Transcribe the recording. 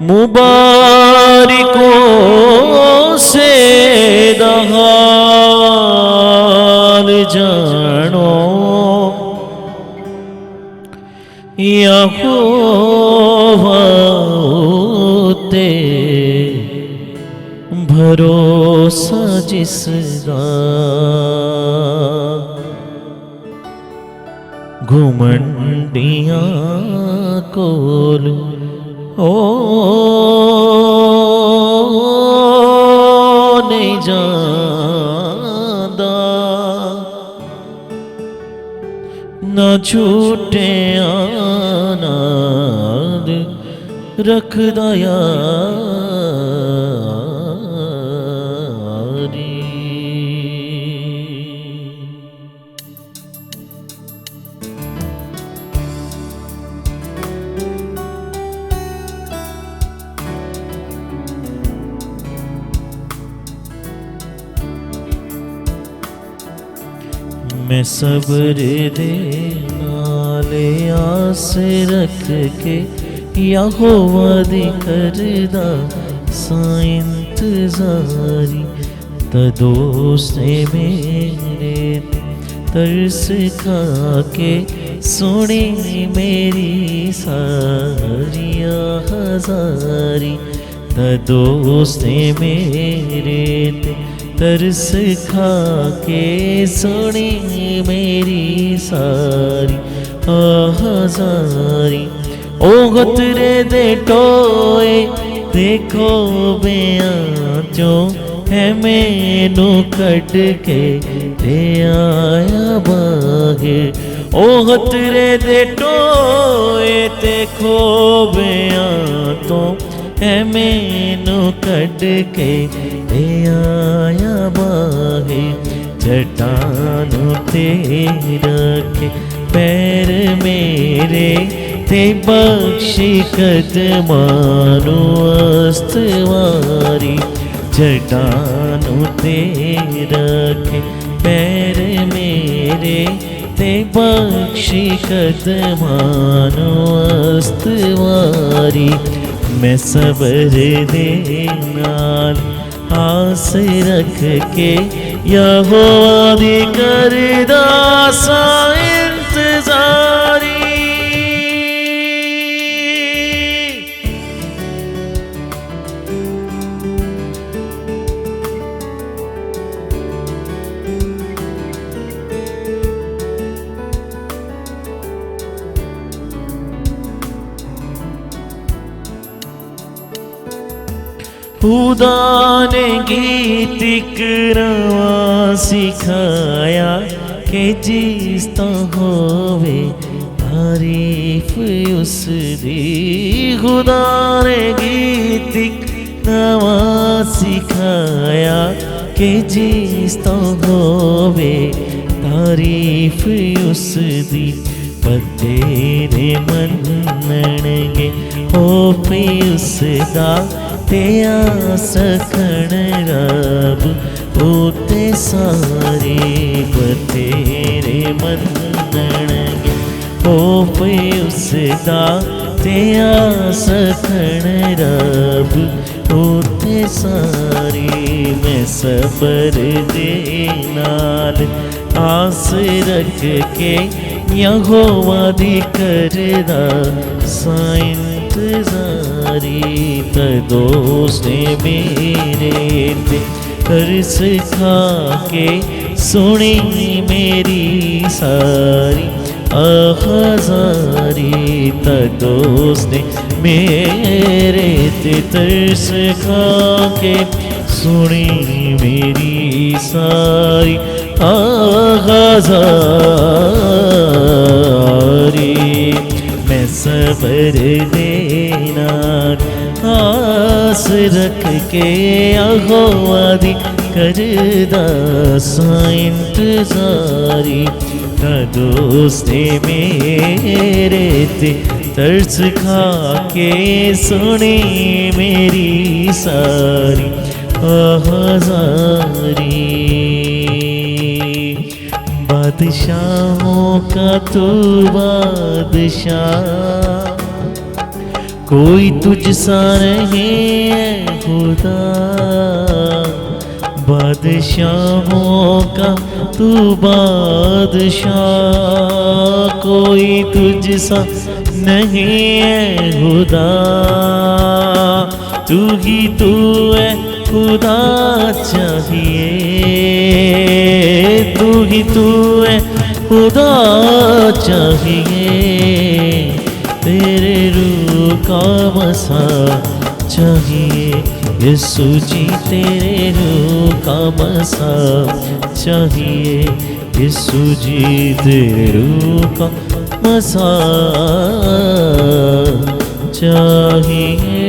मुबारिकों से दहाल जानो यहोवा ते भरोसा जिसदा घुमंडियां कोल ओ नहीं जांदा ना झूठे आनाद रखदा यारी। मैं सब्र दे नाले आस रख के यहोवा दी करदा सा इंतजारी। तदोस ने मेरे तरस खा के सुनी मेरी सारी हजारी। तदोस ने मेरे तरस खा के सुनी मेरी सारी हजारी। ओ गतरे दे टोए देखो बेआं चो है मैनू कट के ते आया बागे। ओ गतरे दे टोए देखो बेआं तो है मैनू कट के ते आया बागे। चट्टान ते रखे पैर मेरे ते बख्शी कदमानो अस्तवारी। चट्टान ते रखे पैर मेरे ते बख्शी कदमानो अस्तवारी। मैं सब्र दे नाल आस रख के यहोवा दी करदा सा इंतजारी। खुदा ने गीत करवा सिखाया कि जिसता होवे तारीफ उसदी। खुदा ने गीत करवा सिखाया कि जिसता होवे तारीफ उसदी। तेरे मनणगे हो पे उसदा ते आसखण रब उते सारे। तेरे मनणगे हो पे उसदा ते आसखण रब उते सारे। मैं सब्र दे नाल आस रख के यहोवा दी करदा सा इंतजारी। तदोस ने मेरे ते तरस खा के सुनी मेरी सारी हजारी। तदोस ने मेरे ते तरस खा के सुनी मेरी सारी हजारी। मैं सब्र देना आस रख के यहोवा दी करदा सा इंतजारी। तदोस ने मेरे ते तरस खा के सुनी मेरी सारी हजारी। बादशाहों का तू बादशाह कोई तुझसा नहीं है खुदा, बादशाहों का तू बादशाह। कोई तुझसा नहीं है खुदा, तू ही तू है खुदा चाहिए, तू ही तू है खुदा चाहिए। तेरे रूह का मसा चाहिए यीशु जी, तेरे रूह का मसा चाहिए यीशु जी, तेरे रूह का मसा चाहिए।